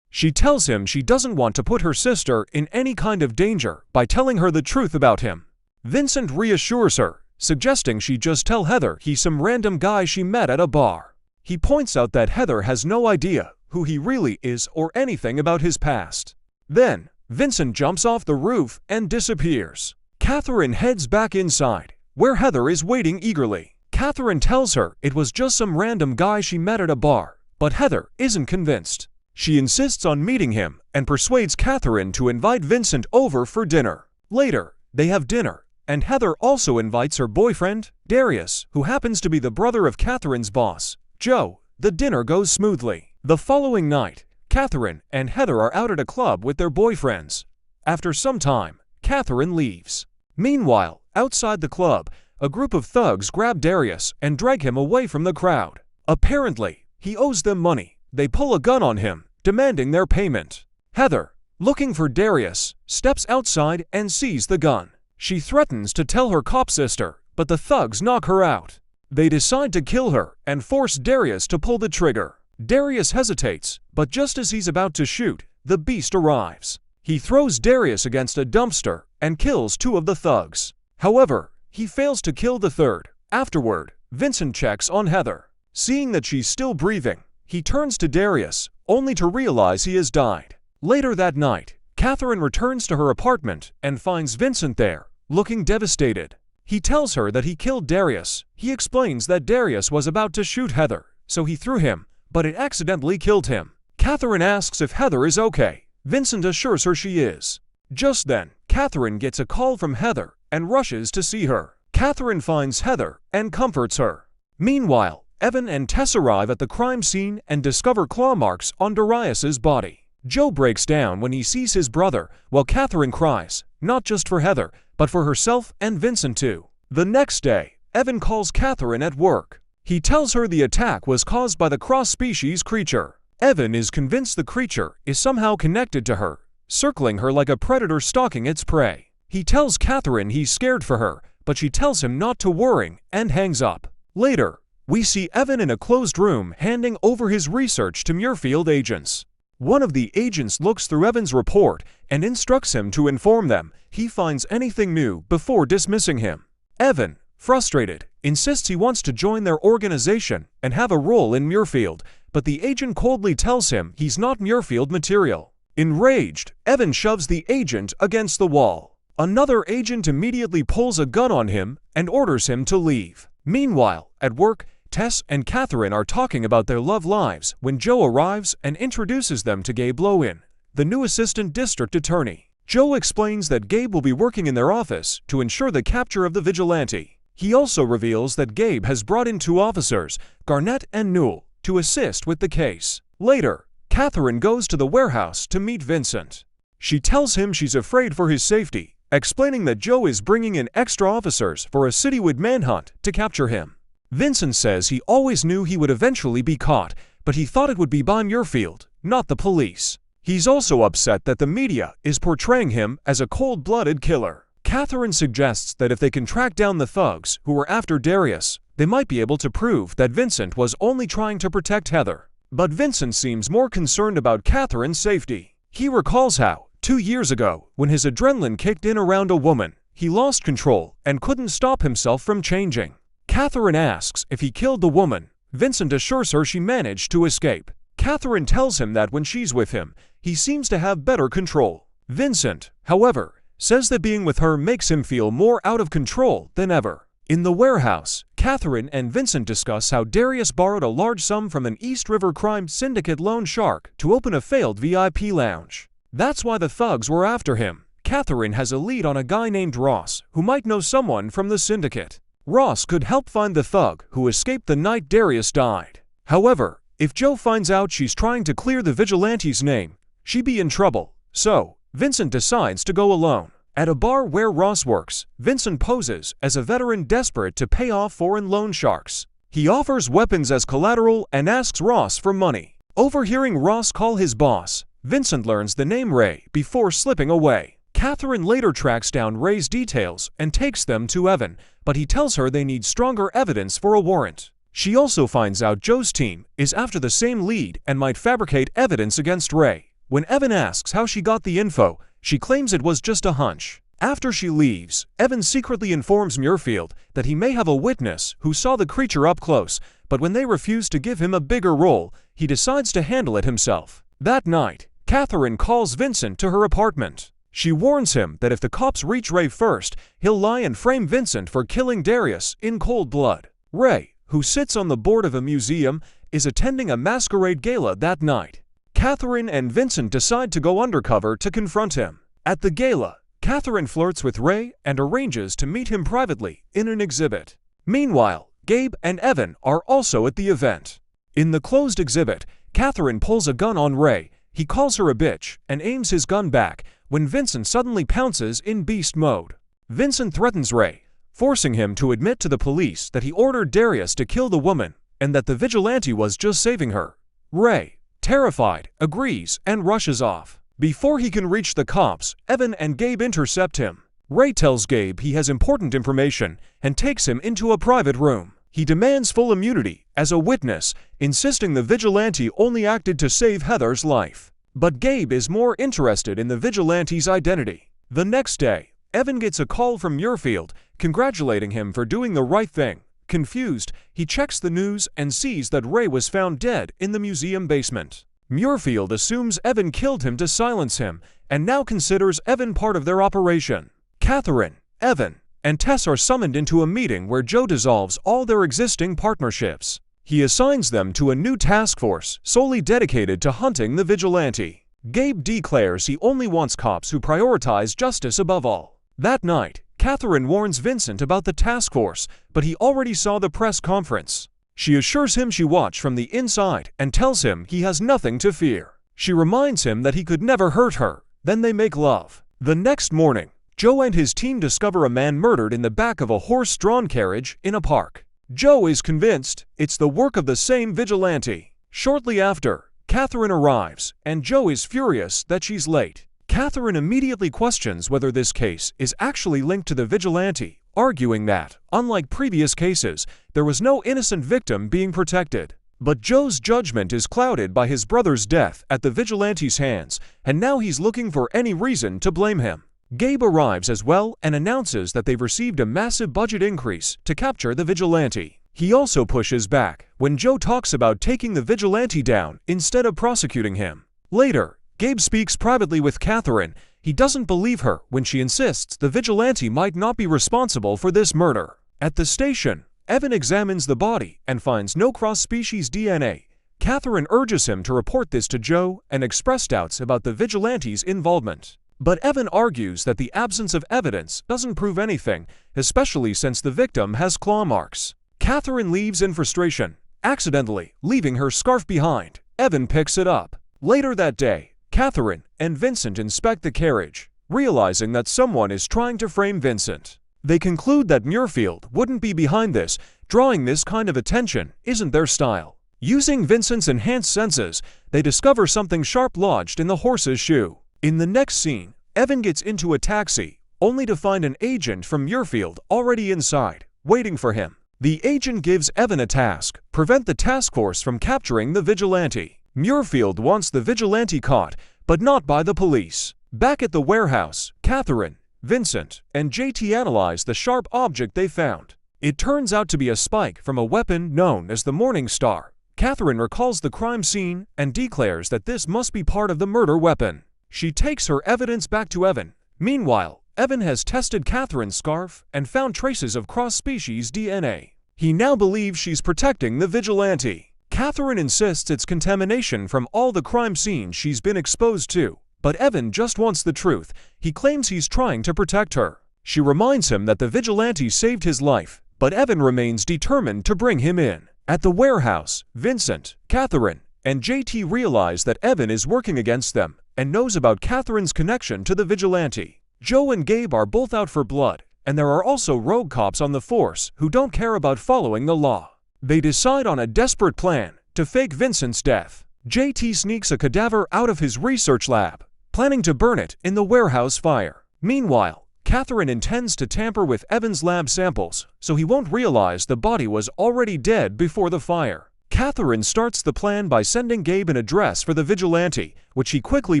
Speaker 1: She tells him she doesn't want to put her sister in any kind of danger by telling her the truth about him. Vincent reassures her, suggesting she just tell Heather he's some random guy she met at a bar. He points out that Heather has no idea who he really is or anything about his past. Then, Vincent jumps off the roof and disappears. Catherine heads back inside, where Heather is waiting eagerly. Catherine tells her it was just some random guy she met at a bar, but Heather isn't convinced. She insists on meeting him and persuades Catherine to invite Vincent over for dinner. Later, they have dinner, and Heather also invites her boyfriend, Darius, who happens to be the brother of Catherine's boss, Joe. The dinner goes smoothly. The following night, Catherine and Heather are out at a club with their boyfriends. After some time, Catherine leaves. Meanwhile, outside the club, a group of thugs grab Darius and drag him away from the crowd. Apparently, he owes them money. They pull a gun on him, demanding their payment. Heather, looking for Darius, steps outside and sees the gun. She threatens to tell her cop sister, but the thugs knock her out. They decide to kill her and force Darius to pull the trigger. Darius hesitates, but just as he's about to shoot, the beast arrives. He throws Darius against a dumpster and kills two of the thugs. However, he fails to kill the third. Afterward, Vincent checks on Heather. Seeing that she's still breathing, he turns to Darius, only to realize he has died. Later that night, Catherine returns to her apartment and finds Vincent there, looking devastated. He tells her that he killed Darius. He explains that Darius was about to shoot Heather, so he threw him, but it accidentally killed him. Catherine asks if Heather is okay. Vincent assures her she is. Just then, Catherine gets a call from Heather and rushes to see her. Catherine finds Heather and comforts her. Meanwhile, Evan and Tess arrive at the crime scene and discover claw marks on Darius's body. Joe breaks down when he sees his brother, while Catherine cries, not just for Heather, but for herself and Vincent too. The next day, Evan calls Catherine at work. He tells her the attack was caused by the cross-species creature. Evan is convinced the creature is somehow connected to her, circling her like a predator stalking its prey. He tells Catherine he's scared for her, but she tells him not to worry and hangs up. Later, we see Evan in a closed room handing over his research to Muirfield agents. One of the agents looks through Evan's report and instructs him to inform them he finds anything new before dismissing him. Evan, frustrated, insists he wants to join their organization and have a role in Muirfield, but the agent coldly tells him he's not Muirfield material. Enraged, Evan shoves the agent against the wall. Another agent immediately pulls a gun on him and orders him to leave. Meanwhile, at work, Tess and Catherine are talking about their love lives when Joe arrives and introduces them to Gabe Lowen, the new assistant district attorney. Joe explains that Gabe will be working in their office to ensure the capture of the vigilante. He also reveals that Gabe has brought in 2 officers, Garnett and Newell, to assist with the case. Later, Catherine goes to the warehouse to meet Vincent. She tells him she's afraid for his safety, explaining that Joe is bringing in extra officers for a citywide manhunt to capture him. Vincent says he always knew he would eventually be caught, but he thought it would be by Muirfield, not the police. He's also upset that the media is portraying him as a cold-blooded killer. Catherine suggests that if they can track down the thugs who were after Darius, they might be able to prove that Vincent was only trying to protect Heather. But Vincent seems more concerned about Catherine's safety. He recalls how, 2 years ago, when his adrenaline kicked in around a woman, he lost control and couldn't stop himself from changing. Catherine asks if he killed the woman. Vincent assures her she managed to escape. Catherine tells him that when she's with him, he seems to have better control. Vincent, however, says that being with her makes him feel more out of control than ever. In the warehouse, Catherine and Vincent discuss how Darius borrowed a large sum from an East River crime syndicate loan shark to open a failed VIP lounge. That's why the thugs were after him. Catherine has a lead on a guy named Ross, who might know someone from the syndicate. Ross could help find the thug who escaped the night Darius died. However, if Joe finds out she's trying to clear the vigilante's name, she'd be in trouble. So, Vincent decides to go alone. At a bar where Ross works, Vincent poses as a veteran desperate to pay off foreign loan sharks. He offers weapons as collateral and asks Ross for money. Overhearing Ross call his boss, Vincent learns the name Ray before slipping away. Catherine later tracks down Ray's details and takes them to Evan, but he tells her they need stronger evidence for a warrant. She also finds out Joe's team is after the same lead and might fabricate evidence against Ray. When Evan asks how she got the info, she claims it was just a hunch. After she leaves, Evan secretly informs Muirfield that he may have a witness who saw the creature up close, but when they refuse to give him a bigger role, he decides to handle it himself. That night, Catherine calls Vincent to her apartment. She warns him that if the cops reach Ray first, he'll lie and frame Vincent for killing Darius in cold blood. Ray, who sits on the board of a museum, is attending a masquerade gala that night. Catherine and Vincent decide to go undercover to confront him. At the gala, Catherine flirts with Ray and arranges to meet him privately in an exhibit. Meanwhile, Gabe and Evan are also at the event. In the closed exhibit, Catherine pulls a gun on Ray. He calls her a bitch and aims his gun back when Vincent suddenly pounces in beast mode. Vincent threatens Ray, forcing him to admit to the police that he ordered Darius to kill the woman and that the vigilante was just saving her. Ray, terrified, agrees and rushes off. Before he can reach the cops, Evan and Gabe intercept him. Ray tells Gabe he has important information and takes him into a private room. He demands full immunity as a witness, insisting the vigilante only acted to save Heather's life. But Gabe is more interested in the vigilante's identity. The next day, Evan gets a call from Muirfield, congratulating him for doing the right thing. Confused, he checks the news and sees that Ray was found dead in the museum basement. Muirfield assumes Evan killed him to silence him, and now considers Evan part of their operation. Catherine, Evan, and Tess are summoned into a meeting where Joe dissolves all their existing partnerships. He assigns them to a new task force solely dedicated to hunting the vigilante. Gabe declares he only wants cops who prioritize justice above all. That night, Catherine warns Vincent about the task force, but he already saw the press conference. She assures him she watched from the inside and tells him he has nothing to fear. She reminds him that he could never hurt her. Then they make love. The next morning, Joe and his team discover a man murdered in the back of a horse-drawn carriage in a park. Joe is convinced it's the work of the same vigilante. Shortly after, Catherine arrives, and Joe is furious that she's late. Catherine immediately questions whether this case is actually linked to the vigilante, arguing that, unlike previous cases, there was no innocent victim being protected. But Joe's judgment is clouded by his brother's death at the vigilante's hands, and now he's looking for any reason to blame him. Gabe arrives as well and announces that they've received a massive budget increase to capture the vigilante. He also pushes back when Joe talks about taking the vigilante down instead of prosecuting him. Later, Gabe speaks privately with Catherine. He doesn't believe her when she insists the vigilante might not be responsible for this murder. At the station, Evan examines the body and finds no cross-species DNA. Catherine urges him to report this to Joe and express doubts about the vigilante's involvement. But Evan argues that the absence of evidence doesn't prove anything, especially since the victim has claw marks. Catherine leaves in frustration, accidentally leaving her scarf behind. Evan picks it up. Later that day, Catherine and Vincent inspect the carriage, realizing that someone is trying to frame Vincent. They conclude that Muirfield wouldn't be behind this. Drawing this kind of attention isn't their style. Using Vincent's enhanced senses, they discover something sharp lodged in the horse's shoe. In the next scene, Evan gets into a taxi, only to find an agent from Muirfield already inside, waiting for him. The agent gives Evan a task: prevent the task force from capturing the vigilante. Muirfield wants the vigilante caught, but not by the police. Back at the warehouse, Catherine, Vincent, and JT analyze the sharp object they found. It turns out to be a spike from a weapon known as the Morning Star. Catherine recalls the crime scene and declares that this must be part of the murder weapon. She takes her evidence back to Evan. Meanwhile, Evan has tested Catherine's scarf and found traces of cross-species DNA. He now believes she's protecting the vigilante. Catherine insists it's contamination from all the crime scenes she's been exposed to, but Evan just wants the truth. He claims he's trying to protect her. She reminds him that the vigilante saved his life, but Evan remains determined to bring him in. At the warehouse, Vincent, Catherine, and JT realize that Evan is working against them and knows about Catherine's connection to the vigilante. Joe and Gabe are both out for blood, and there are also rogue cops on the force who don't care about following the law. They decide on a desperate plan to fake Vincent's death. JT sneaks a cadaver out of his research lab, planning to burn it in the warehouse fire. Meanwhile, Catherine intends to tamper with Evan's lab samples so he won't realize the body was already dead before the fire. Catherine starts the plan by sending Gabe an address for the vigilante, which he quickly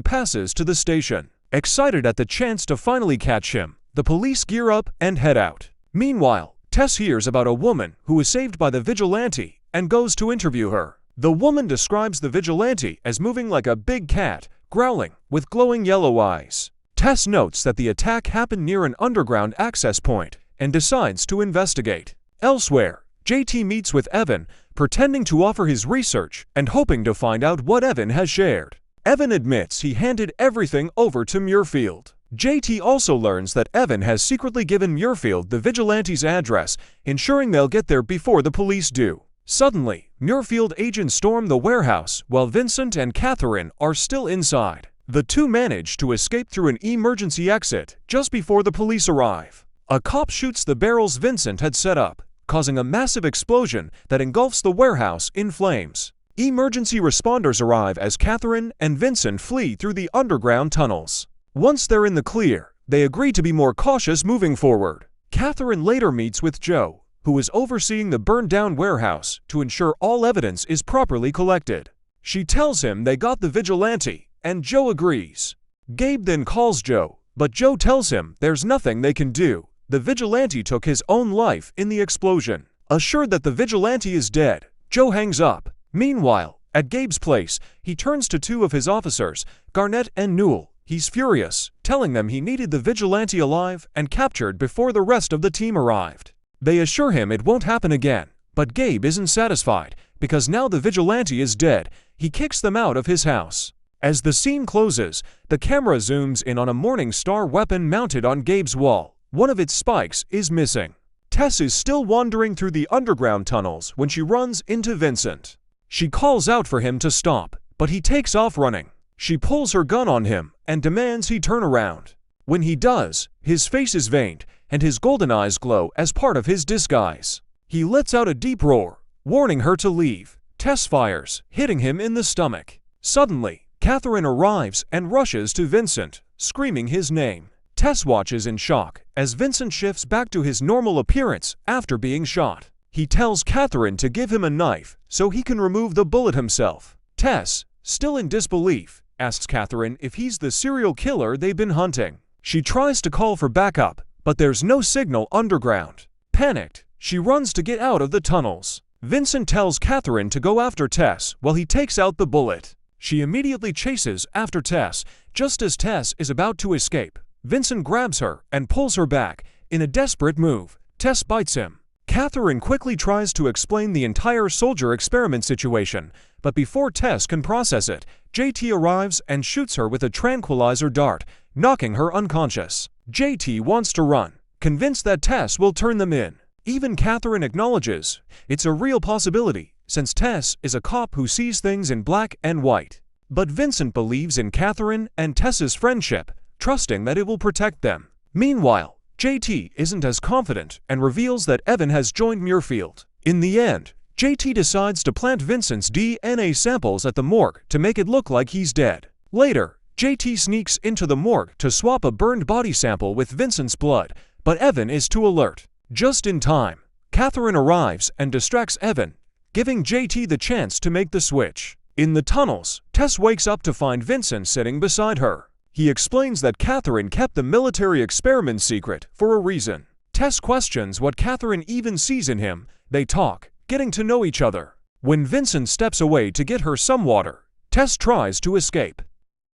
Speaker 1: passes to the station. Excited at the chance to finally catch him, the police gear up and head out. Meanwhile, Tess hears about a woman who was saved by the vigilante and goes to interview her. The woman describes the vigilante as moving like a big cat, growling, with glowing yellow eyes. Tess notes that the attack happened near an underground access point and decides to investigate. Elsewhere, JT meets with Evan, pretending to offer his research and hoping to find out what Evan has shared. Evan admits he handed everything over to Muirfield. JT also learns that Evan has secretly given Muirfield the vigilante's address, ensuring they'll get there before the police do. Suddenly, Muirfield agents storm the warehouse while Vincent and Catherine are still inside. The two manage to escape through an emergency exit just before the police arrive. A cop shoots the barrels Vincent had set up, causing a massive explosion that engulfs the warehouse in flames. Emergency responders arrive as Catherine and Vincent flee through the underground tunnels. Once they're in the clear, they agree to be more cautious moving forward. Catherine later meets with Joe, who is overseeing the burned-down warehouse, to ensure all evidence is properly collected. She tells him they got the vigilante, and Joe agrees. Gabe then calls Joe, but Joe tells him there's nothing they can do. The vigilante took his own life in the explosion. Assured that the vigilante is dead, Joe hangs up. Meanwhile, at Gabe's place, he turns to two of his officers, Garnett and Newell. He's furious, telling them he needed the vigilante alive and captured before the rest of the team arrived. They assure him it won't happen again, but Gabe isn't satisfied, because now the vigilante is dead. He kicks them out of his house. As the scene closes, the camera zooms in on a Morning Star weapon mounted on Gabe's wall. One of its spikes is missing. Tess is still wandering through the underground tunnels when she runs into Vincent. She calls out for him to stop, but he takes off running. She pulls her gun on him and demands he turn around. When he does, his face is veined and his golden eyes glow as part of his disguise. He lets out a deep roar, warning her to leave. Tess fires, hitting him in the stomach. Suddenly, Catherine arrives and rushes to Vincent, screaming his name. Tess watches in shock as Vincent shifts back to his normal appearance after being shot. He tells Catherine to give him a knife so he can remove the bullet himself. Tess, still in disbelief, asks Catherine if he's the serial killer they've been hunting. She tries to call for backup, but there's no signal underground. Panicked, she runs to get out of the tunnels. Vincent tells Catherine to go after Tess while he takes out the bullet. She immediately chases after Tess. Just as Tess is about to escape, Vincent grabs her and pulls her back. In a desperate move, Tess bites him. Catherine quickly tries to explain the entire soldier experiment situation, but before Tess can process it, JT arrives and shoots her with a tranquilizer dart, knocking her unconscious. JT wants to run, convinced that Tess will turn them in. Even Catherine acknowledges it's a real possibility, since Tess is a cop who sees things in black and white. But Vincent believes in Catherine and Tess's friendship, trusting that it will protect them. Meanwhile, JT isn't as confident and reveals that Evan has joined Muirfield. In the end, JT decides to plant Vincent's DNA samples at the morgue to make it look like he's dead. Later, JT sneaks into the morgue to swap a burned body sample with Vincent's blood, but Evan is too alert. Just in time, Catherine arrives and distracts Evan, giving JT the chance to make the switch. In the tunnels, Tess wakes up to find Vincent sitting beside her. He explains that Catherine kept the military experiment secret for a reason. Tess questions what Catherine even sees in him. They talk, getting to know each other. When Vincent steps away to get her some water, Tess tries to escape.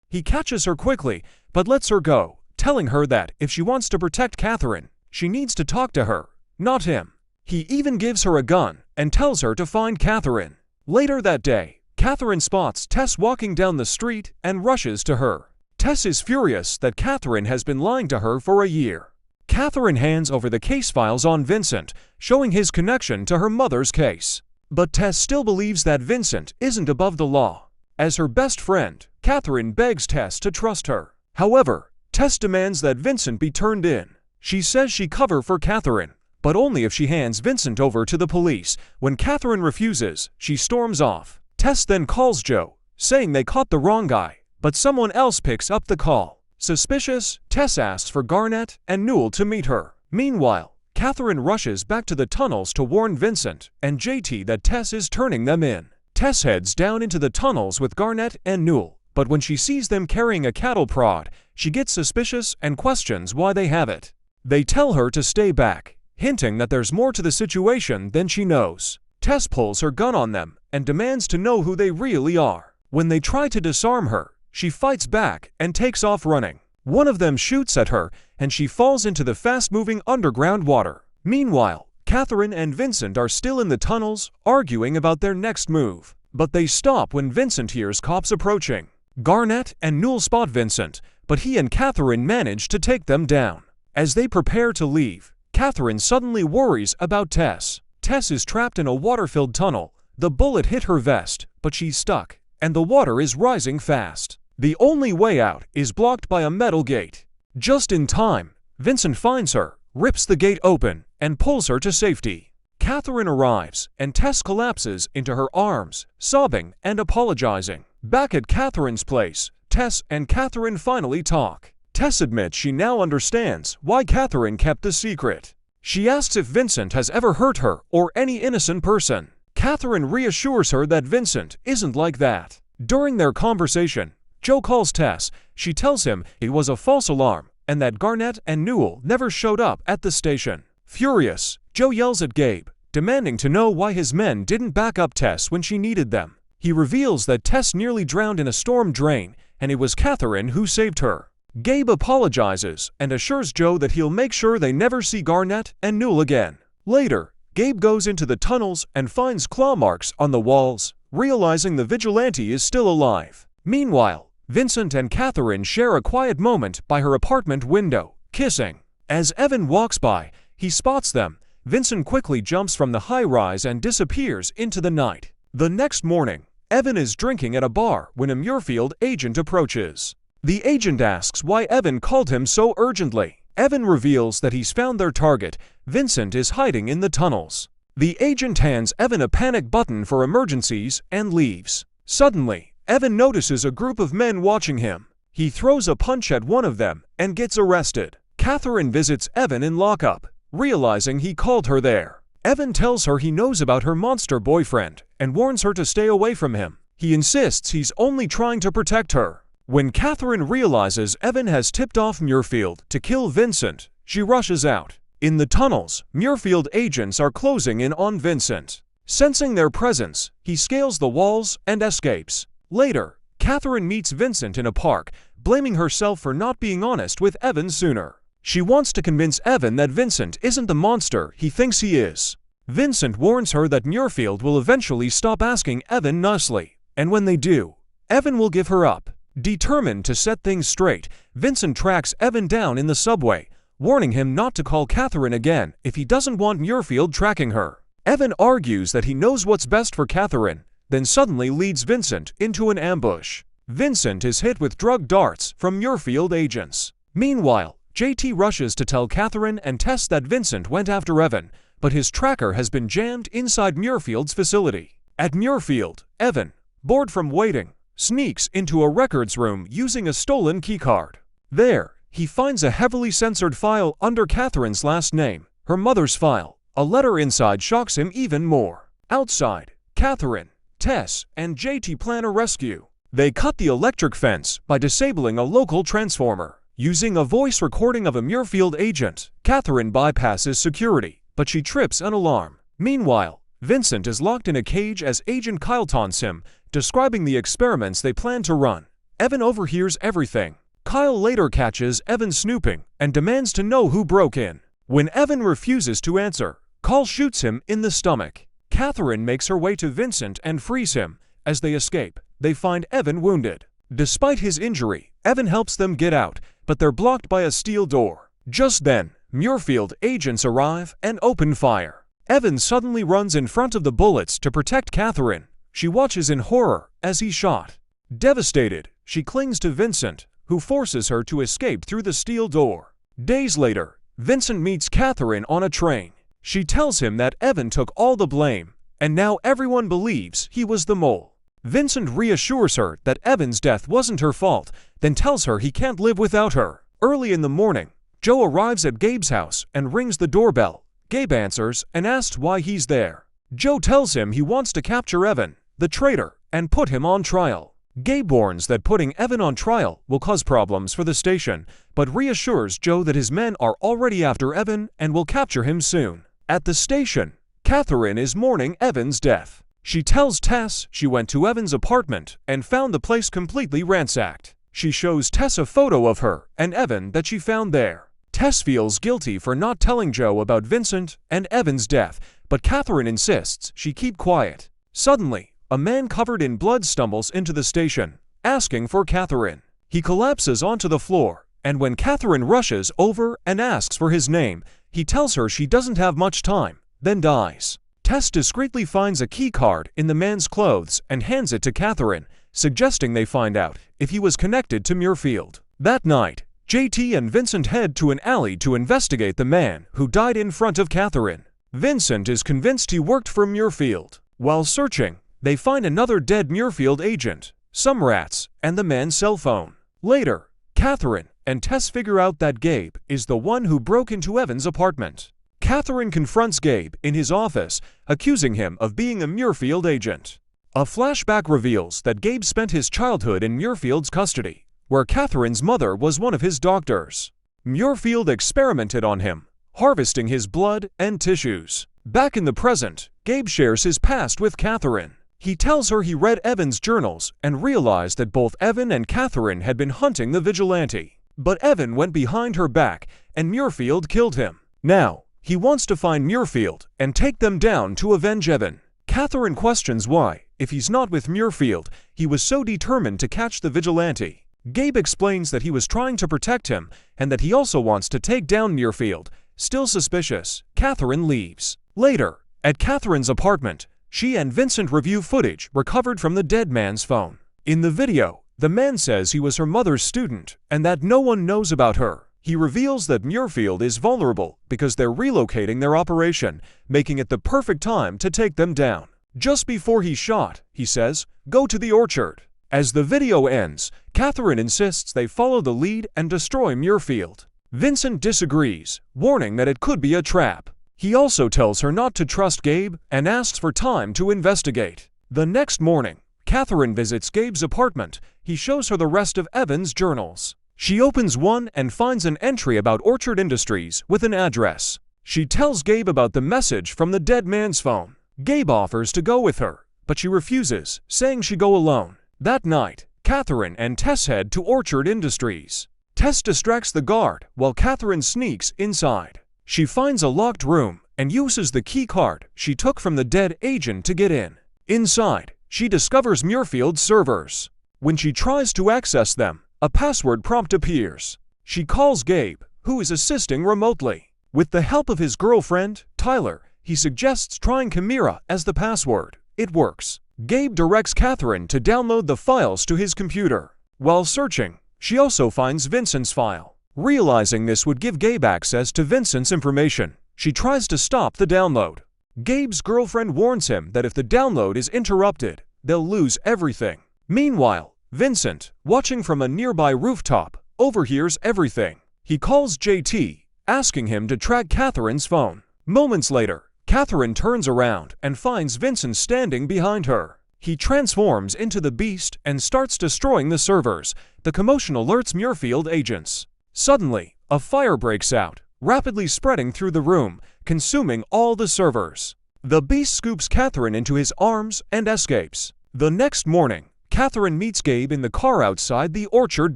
Speaker 1: He catches her quickly, but lets her go, telling her that if she wants to protect Catherine, she needs to talk to her, not him. He even gives her a gun and tells her to find Catherine. Later that day, Catherine spots Tess walking down the street and rushes to her. Tess is furious that Catherine has been lying to her for a year. Catherine hands over the case files on Vincent, showing his connection to her mother's case. But Tess still believes that Vincent isn't above the law. As her best friend, Catherine begs Tess to trust her. However, Tess demands that Vincent be turned in. She says she cover for Catherine, but only if she hands Vincent over to the police. When Catherine refuses, she storms off. Tess then calls Joe, saying they caught the wrong guy, but someone else picks up the call. Suspicious, Tess asks for Garnett and Newell to meet her. Meanwhile, Catherine rushes back to the tunnels to warn Vincent and JT that Tess is turning them in. Tess heads down into the tunnels with Garnett and Newell, but when she sees them carrying a cattle prod, she gets suspicious and questions why they have it. They tell her to stay back, hinting that there's more to the situation than she knows. Tess pulls her gun on them and demands to know who they really are. When they try to disarm her, she fights back and takes off running. One of them shoots at her, and she falls into the fast-moving underground water. Meanwhile, Catherine and Vincent are still in the tunnels, arguing about their next move. But they stop when Vincent hears cops approaching. Garnett and Newell spot Vincent, but he and Catherine manage to take them down. As they prepare to leave, Catherine suddenly worries about Tess. Tess is trapped in a water-filled tunnel. The bullet hit her vest, but she's stuck, and the water is rising fast. The only way out is blocked by a metal gate. Just in time, Vincent finds her, rips the gate open, and pulls her to safety. Catherine arrives, and Tess collapses into her arms, sobbing and apologizing. Back at Catherine's place, Tess and Catherine finally talk. Tess admits she now understands why Catherine kept the secret. She asks if Vincent has ever hurt her or any innocent person. Catherine reassures her that Vincent isn't like that. During their conversation, Joe calls Tess. She tells him it was a false alarm and that Garnett and Newell never showed up at the station. Furious, Joe yells at Gabe, demanding to know why his men didn't back up Tess when she needed them. He reveals that Tess nearly drowned in a storm drain, and it was Catherine who saved her. Gabe apologizes and assures Joe that he'll make sure they never see Garnett and Newell again. Later, Gabe goes into the tunnels and finds claw marks on the walls, realizing the vigilante is still alive. Meanwhile, Vincent and Catherine share a quiet moment by her apartment window, kissing. As Evan walks by, he spots them. Vincent quickly jumps from the high-rise and disappears into the night. The next morning, Evan is drinking at a bar when a Muirfield agent approaches. The agent asks why Evan called him so urgently. Evan reveals that he's found their target. Vincent is hiding in the tunnels. The agent hands Evan a panic button for emergencies and leaves. Suddenly, Evan notices a group of men watching him. He throws a punch at one of them and gets arrested. Catherine visits Evan in lockup, realizing he called her there. Evan tells her he knows about her monster boyfriend and warns her to stay away from him. He insists he's only trying to protect her. When Catherine realizes Evan has tipped off Muirfield to kill Vincent, she rushes out. In the tunnels, Muirfield agents are closing in on Vincent. Sensing their presence, he scales the walls and escapes. Later, Catherine meets Vincent in a park, blaming herself for not being honest with Evan sooner. She wants to convince Evan that Vincent isn't the monster he thinks he is. Vincent warns her that Muirfield will eventually stop asking Evan nicely, and when they do, Evan will give her up. Determined to set things straight, Vincent tracks Evan down in the subway, warning him not to call Catherine again if he doesn't want Muirfield tracking her. Evan argues that he knows what's best for Catherine, then suddenly leads Vincent into an ambush. Vincent is hit with drug darts from Muirfield agents. Meanwhile, JT rushes to tell Catherine and Tess that Vincent went after Evan, but his tracker has been jammed inside Muirfield's facility. At Muirfield, Evan, bored from waiting, sneaks into a records room using a stolen keycard. There, he finds a heavily censored file under Catherine's last name, her mother's file. A letter inside shocks him even more. Outside, Catherine, Tess, and JT plan a rescue. They cut the electric fence by disabling a local transformer. Using a voice recording of a Muirfield agent, Catherine bypasses security, but she trips an alarm. Meanwhile, Vincent is locked in a cage as Agent Kyle taunts him, describing the experiments they plan to run. Evan overhears everything. Kyle later catches Evan snooping and demands to know who broke in. When Evan refuses to answer, Kyle shoots him in the stomach. Catherine makes her way to Vincent and frees him. As they escape, they find Evan wounded. Despite his injury, Evan helps them get out, but they're blocked by a steel door. Just then, Muirfield agents arrive and open fire. Evan suddenly runs in front of the bullets to protect Catherine. She watches in horror as he's shot. Devastated, she clings to Vincent, who forces her to escape through the steel door. Days later, Vincent meets Catherine on a train. She tells him that Evan took all the blame, and now everyone believes he was the mole. Vincent reassures her that Evan's death wasn't her fault, then tells her he can't live without her. Early in the morning, Joe arrives at Gabe's house and rings the doorbell. Gabe answers and asks why he's there. Joe tells him he wants to capture Evan, the traitor, and put him on trial. Gabe warns that putting Evan on trial will cause problems for the station, but reassures Joe that his men are already after Evan and will capture him soon. At the station, Catherine is mourning Evan's death. She tells Tess she went to Evan's apartment and found the place completely ransacked. She shows Tess a photo of her and Evan that she found there. Tess feels guilty for not telling Joe about Vincent and Evan's death, but Catherine insists she keep quiet. Suddenly, a man covered in blood stumbles into the station, asking for Catherine. He collapses onto the floor, and when Catherine rushes over and asks for his name, he tells her she doesn't have much time, then dies. Tess discreetly finds a key card in the man's clothes and hands it to Catherine, suggesting they find out if he was connected to Muirfield. That night, JT and Vincent head to an alley to investigate the man who died in front of Catherine. Vincent is convinced he worked for Muirfield. While searching, they find another dead Muirfield agent, some rats, and the man's cell phone. Later, Catherine and Tess figure out that Gabe is the one who broke into Evan's apartment. Catherine confronts Gabe in his office, accusing him of being a Muirfield agent. A flashback reveals that Gabe spent his childhood in Muirfield's custody, where Catherine's mother was one of his doctors. Muirfield experimented on him, harvesting his blood and tissues. Back in the present, Gabe shares his past with Catherine. He tells her he read Evan's journals and realized that both Evan and Catherine had been hunting the vigilante. But Evan went behind her back, and Muirfield killed him. Now, he wants to find Muirfield and take them down to avenge Evan. Catherine questions why, if he's not with Muirfield, he was so determined to catch the vigilante. Gabe explains that he was trying to protect him and that he also wants to take down Muirfield. Still suspicious, Catherine leaves. Later, at Catherine's apartment, she and Vincent review footage recovered from the dead man's phone. In the video, the man says he was her mother's student and that no one knows about her. He reveals that Muirfield is vulnerable because they're relocating their operation, making it the perfect time to take them down. Just before he's shot, he says, "Go to the orchard." As the video ends, Catherine insists they follow the lead and destroy Muirfield. Vincent disagrees, warning that it could be a trap. He also tells her not to trust Gabe and asks for time to investigate. The next morning, Catherine visits Gabe's apartment. He shows her the rest of Evan's journals. She opens one and finds an entry about Orchard Industries with an address. She tells Gabe about the message from the dead man's phone. Gabe offers to go with her, but she refuses, saying she go alone. That night, Catherine and Tess head to Orchard Industries. Tess distracts the guard while Catherine sneaks inside. She finds a locked room and uses the key card she took from the dead agent to get in. Inside, she discovers Muirfield's servers. When she tries to access them, a password prompt appears. She calls Gabe, who is assisting remotely. With the help of his girlfriend, Tyler, he suggests trying Chimera as the password. It works. Gabe directs Catherine to download the files to his computer. While searching, she also finds Vincent's file. Realizing this would give Gabe access to Vincent's information, she tries to stop the download. Gabe's girlfriend warns him that if the download is interrupted, they'll lose everything. Meanwhile, Vincent, watching from a nearby rooftop, overhears everything. He calls JT, asking him to track Catherine's phone. Moments later, Catherine turns around and finds Vincent standing behind her. He transforms into the Beast and starts destroying the servers. The commotion alerts Muirfield agents. Suddenly, a fire breaks out, rapidly spreading through the room, consuming all the servers. The Beast scoops Catherine into his arms and escapes. The next morning, Catherine meets Gabe in the car outside the Orchard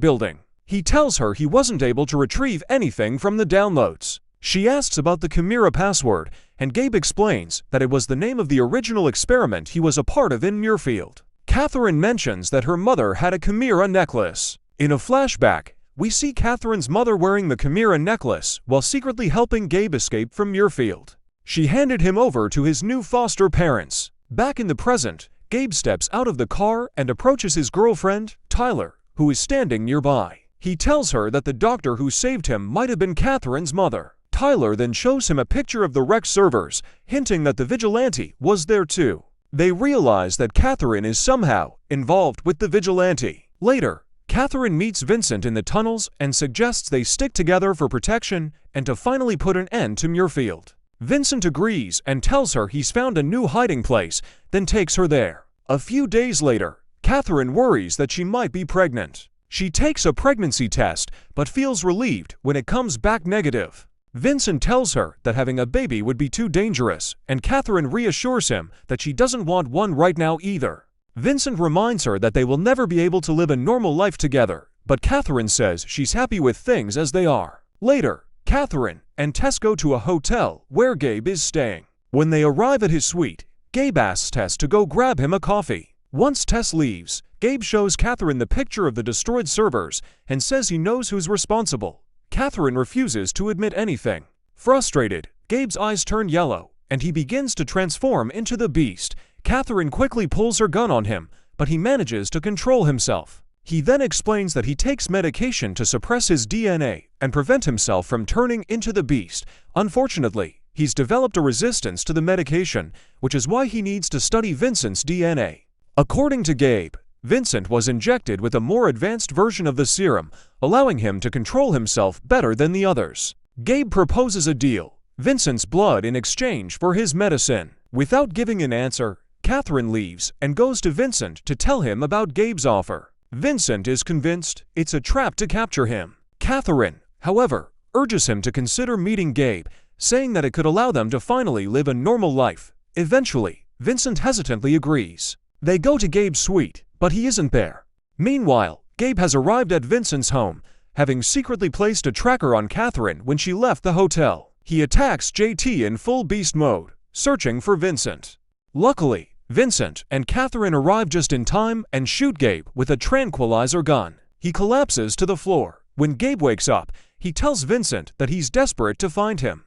Speaker 1: building. He tells her he wasn't able to retrieve anything from the downloads. She asks about the Chimera password, and Gabe explains that it was the name of the original experiment he was a part of in Muirfield. Catherine mentions that her mother had a Chimera necklace. In a flashback, we see Catherine's mother wearing the Chimera necklace while secretly helping Gabe escape from Muirfield. She handed him over to his new foster parents. Back in the present, Gabe steps out of the car and approaches his girlfriend, Tyler, who is standing nearby. He tells her that the doctor who saved him might have been Catherine's mother. Tyler then shows him a picture of the wrecked servers, hinting that the vigilante was there too. They realize that Catherine is somehow involved with the vigilante. Later, Catherine meets Vincent in the tunnels and suggests they stick together for protection and to finally put an end to Muirfield. Vincent agrees and tells her he's found a new hiding place, then takes her there. A few days later, Catherine worries that she might be pregnant. She takes a pregnancy test, but feels relieved when it comes back negative. Vincent tells her that having a baby would be too dangerous, and Catherine reassures him that she doesn't want one right now either. Vincent reminds her that they will never be able to live a normal life together, but Catherine says she's happy with things as they are. Later, Catherine and Tess go to a hotel where Gabe is staying. When they arrive at his suite, Gabe asks Tess to go grab him a coffee. Once Tess leaves, Gabe shows Catherine the picture of the destroyed servers and says he knows who's responsible. Catherine refuses to admit anything. Frustrated, Gabe's eyes turn yellow, and he begins to transform into the Beast. Catherine quickly pulls her gun on him, but he manages to control himself. He then explains that he takes medication to suppress his DNA and prevent himself from turning into the Beast. Unfortunately, he's developed a resistance to the medication, which is why he needs to study Vincent's DNA. According to Gabe, Vincent was injected with a more advanced version of the serum, allowing him to control himself better than the others. Gabe proposes a deal, Vincent's blood in exchange for his medicine. Without giving an answer, Catherine leaves and goes to Vincent to tell him about Gabe's offer. Vincent is convinced it's a trap to capture him. Catherine, however, urges him to consider meeting Gabe, saying that it could allow them to finally live a normal life. Eventually, Vincent hesitantly agrees. They go to Gabe's suite, but he isn't there. Meanwhile, Gabe has arrived at Vincent's home, having secretly placed a tracker on Catherine when she left the hotel. He attacks JT in full Beast mode, searching for Vincent. Luckily, Vincent and Catherine arrive just in time and shoot Gabe with a tranquilizer gun. He collapses to the floor. When Gabe wakes up, he tells Vincent that he's desperate to find him.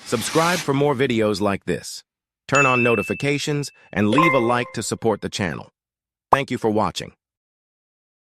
Speaker 2: Subscribe for more videos like this. Turn on notifications and leave a like to support the channel. Thank you for watching.